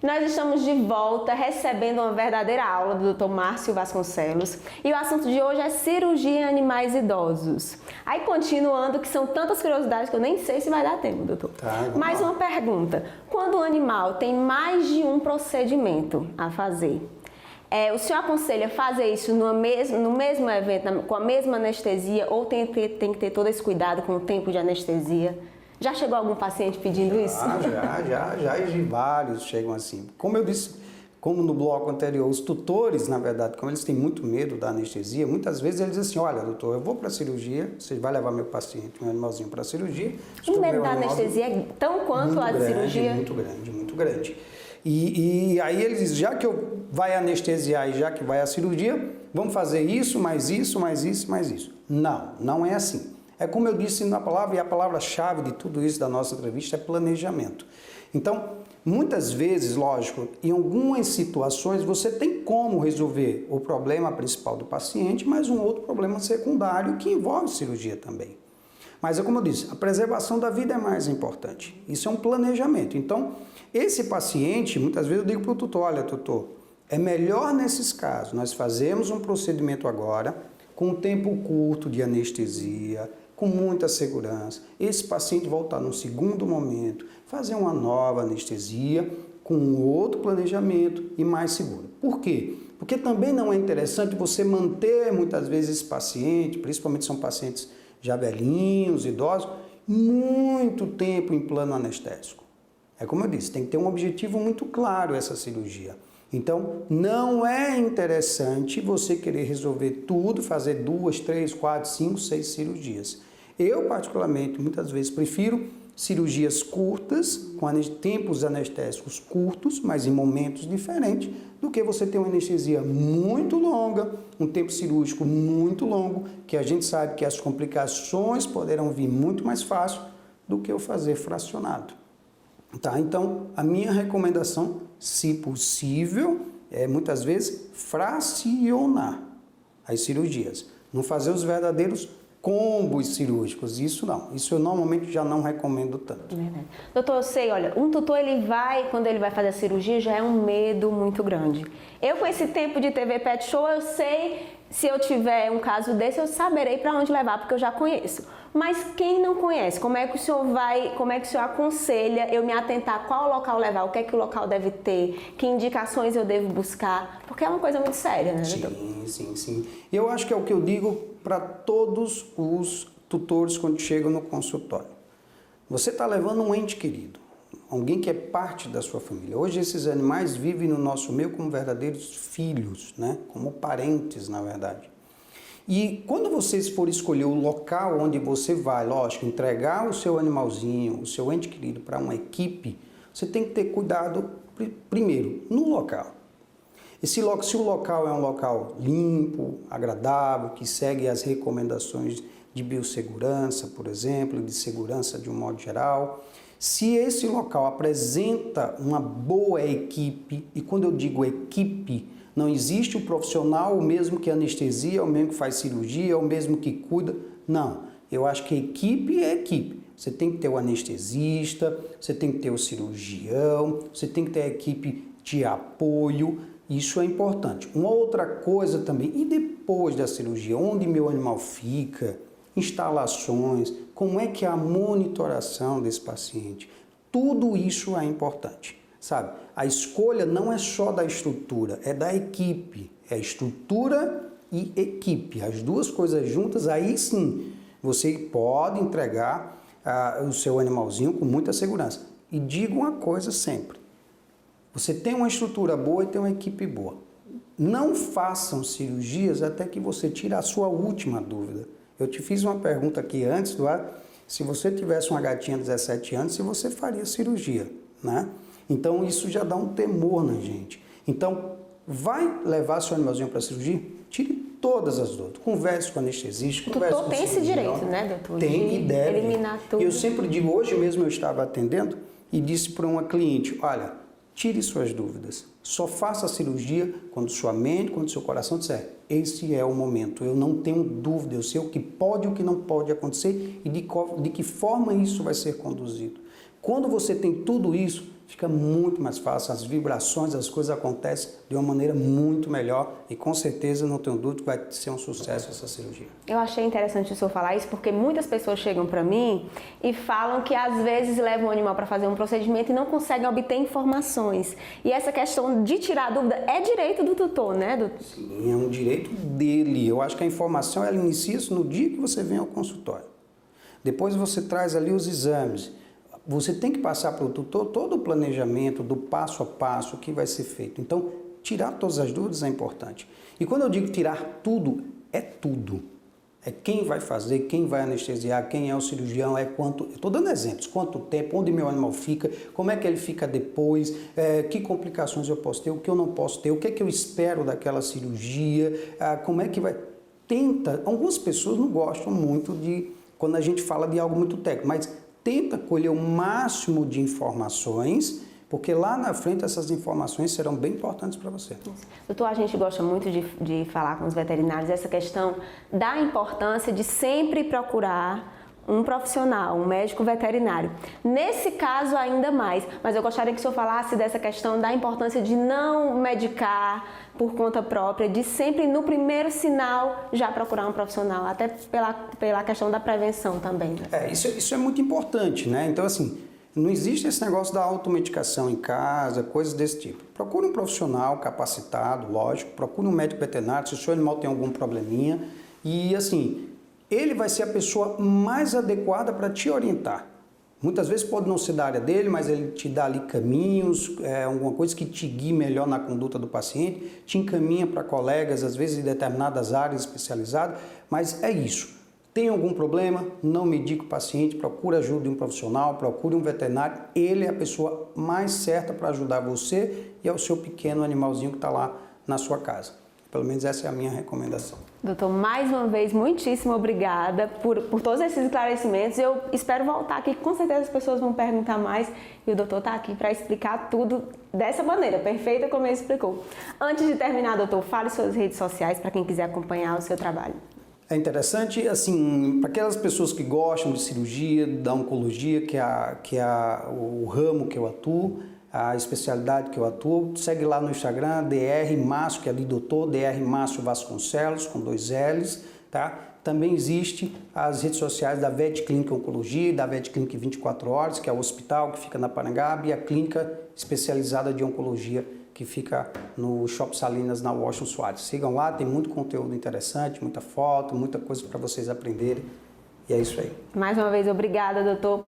Nós estamos de volta recebendo uma verdadeira aula do Dr. Márcio Vasconcelos e o assunto de hoje é cirurgia em animais idosos. Aí continuando, que são tantas curiosidades que eu nem sei se vai dar tempo, doutor. Mais uma pergunta, quando o animal tem mais de um procedimento a fazer, o senhor aconselha fazer isso no mesmo evento, com a mesma anestesia, ou tem que ter todo esse cuidado com o tempo de anestesia? Já chegou algum paciente pedindo isso? Já, e vários chegam assim. Como eu disse, como no bloco anterior, os tutores, na verdade, como eles têm muito medo da anestesia, muitas vezes eles dizem assim, olha, doutor, eu vou para a cirurgia, você vai levar meu paciente, meu animalzinho para a cirurgia. O medo da anestesia é tão quanto a de cirurgia? Muito grande. E aí eles dizem, já que eu vai anestesiar e já que vai à cirurgia, vamos fazer isso, mais isso, mais isso, mais isso. Não é assim. É como eu disse na palavra, e a palavra-chave de tudo isso da nossa entrevista é planejamento. Então, muitas vezes, lógico, em algumas situações você tem como resolver o problema principal do paciente, mas um outro problema secundário que envolve cirurgia também. Mas é como eu disse, a preservação da vida é mais importante. Isso é um planejamento. Então, esse paciente, muitas vezes eu digo para o tutor, olha, tutor, é melhor nesses casos, nós fazemos um procedimento agora, com um tempo curto de anestesia, com muita segurança. Esse paciente voltar num segundo momento, fazer uma nova anestesia, com outro planejamento e mais seguro. Por quê? Porque também não é interessante você manter muitas vezes esse paciente, principalmente são pacientes já velhinhos, idosos, muito tempo em plano anestésico. É como eu disse, tem que ter um objetivo muito claro essa cirurgia. Então, não é interessante você querer resolver tudo, fazer 2, 3, 4, 5, 6 cirurgias. Eu, particularmente, muitas vezes prefiro cirurgias curtas, com tempos anestésicos curtos, mas em momentos diferentes, do que você ter uma anestesia muito longa, um tempo cirúrgico muito longo, que a gente sabe que as complicações poderão vir muito mais fácil do que eu fazer fracionado. Tá? Então, a minha recomendação, se possível, é muitas vezes fracionar as cirurgias. Não fazer os verdadeiros combos cirúrgicos, isso não. Isso eu normalmente já não recomendo tanto. Verdade. Doutor, eu sei, olha, um tutor quando ele vai fazer a cirurgia, já é um medo muito grande. Eu, com esse tempo de TV Pet Show, eu sei, se eu tiver um caso desse, eu saberei para onde levar, porque eu já conheço. Mas quem não conhece, como é que o senhor aconselha eu me atentar qual local levar, o que é que o local deve ter, que indicações eu devo buscar? Porque é uma coisa muito séria, né, doutor? Sim. Eu acho que é o que eu digo para todos os tutores quando chegam no consultório. Você está levando um ente querido, alguém que é parte da sua família. Hoje esses animais vivem no nosso meio como verdadeiros filhos, né? Como parentes, na verdade. E quando vocês forem escolher o local onde você vai, lógico, entregar o seu animalzinho, o seu ente querido para uma equipe, você tem que ter cuidado primeiro no local. Se o local é um local limpo, agradável, que segue as recomendações de biossegurança, por exemplo, de segurança de um modo geral, se esse local apresenta uma boa equipe, e quando eu digo equipe, não existe o profissional, o mesmo que anestesia, o mesmo que faz cirurgia, o mesmo que cuida, não. Eu acho que equipe é equipe. Você tem que ter o anestesista, você tem que ter o cirurgião, você tem que ter a equipe de apoio. Isso é importante. Uma outra coisa também, e depois da cirurgia, onde meu animal fica, instalações, como é que é a monitoração desse paciente, tudo isso é importante, sabe? A escolha não é só da estrutura, é da equipe, é estrutura e equipe, as duas coisas juntas, aí sim, você pode entregar o seu animalzinho com muita segurança. E digo uma coisa sempre, você tem uma estrutura boa e tem uma equipe boa. Não façam cirurgias até que você tire a sua última dúvida. Eu te fiz uma pergunta aqui antes do ar, se você tivesse uma gatinha de 17 anos, se você faria cirurgia, né? Então isso já dá um temor na gente. Então, vai levar seu animalzinho para a cirurgia? Tire todas as dúvidas. Converse com o anestesista, converse com o tem esse direito, né, doutor? Tem e deve. Eliminar tudo. E eu sempre digo, hoje mesmo eu estava atendendo e disse para uma cliente, olha, tire suas dúvidas, só faça a cirurgia quando sua mente, quando seu coração disser, esse é o momento, eu não tenho dúvida, eu sei o que pode e o que não pode acontecer e de que forma isso vai ser conduzido. Quando você tem tudo isso, fica muito mais fácil, as vibrações, as coisas acontecem de uma maneira muito melhor e com certeza, não tenho dúvida, que vai ser um sucesso essa cirurgia. Eu achei interessante o senhor falar isso porque muitas pessoas chegam para mim e falam que às vezes levam o animal para fazer um procedimento e não conseguem obter informações. E essa questão de tirar a dúvida é direito do tutor, né, doutor? Sim, é um direito dele. Eu acho que a informação, ela inicia-se no dia que você vem ao consultório. Depois você traz ali os exames. Você tem que passar para o tutor todo o planejamento do passo a passo que vai ser feito. Então, tirar todas as dúvidas é importante. E quando eu digo tirar tudo, é tudo. É quem vai fazer, quem vai anestesiar, quem é o cirurgião, é quanto... Eu estou dando exemplos. Quanto tempo, onde meu animal fica, como é que ele fica depois, que complicações eu posso ter, o que eu não posso ter, o que é que eu espero daquela cirurgia, como é que vai... Tenta... Algumas pessoas não gostam muito de... Quando a gente fala de algo muito técnico, mas... Tenta colher o máximo de informações, porque lá na frente essas informações serão bem importantes para você. Doutor, a gente gosta muito de falar com os veterinários essa questão da importância de sempre procurar um profissional, um médico veterinário. Nesse caso ainda mais, mas eu gostaria que o senhor falasse dessa questão da importância de não medicar por conta própria, de sempre no primeiro sinal já procurar um profissional, até pela questão da prevenção também. Né? Isso é muito importante, né? Então assim, não existe esse negócio da automedicação em casa, coisas desse tipo. Procure um profissional capacitado, lógico, procure um médico veterinário se o seu animal tem algum probleminha e assim, ele vai ser a pessoa mais adequada para te orientar. Muitas vezes pode não ser da área dele, mas ele te dá ali caminhos, alguma coisa que te guie melhor na conduta do paciente, te encaminha para colegas, às vezes em determinadas áreas especializadas, mas é isso. Tem algum problema? Não medique o paciente, procure ajuda de um profissional, procure um veterinário, ele é a pessoa mais certa para ajudar você e ao seu pequeno animalzinho que está lá na sua casa. Pelo menos essa é a minha recomendação. Doutor, mais uma vez, muitíssimo obrigada por todos esses esclarecimentos. Eu espero voltar aqui, com certeza as pessoas vão perguntar mais e o doutor está aqui para explicar tudo dessa maneira, perfeita como ele explicou. Antes de terminar, doutor, fale suas redes sociais para quem quiser acompanhar o seu trabalho. É interessante, assim, para aquelas pessoas que gostam de cirurgia, da oncologia, que é o ramo que eu atuo, a especialidade que eu atuo, segue lá no Instagram, Dr. Márcio, que é ali doutor, Dr. Márcio Vasconcelos, com 2 L's, tá? Também existe as redes sociais da Vet Clinic Oncologia, da Vet Clinic 24 Horas, que é o hospital que fica na Parangaba, e a clínica especializada de oncologia, que fica no Shopping Salinas, na Washington Soares. Sigam lá, tem muito conteúdo interessante, muita foto, muita coisa para vocês aprenderem, e é isso aí. Mais uma vez, obrigada, doutor.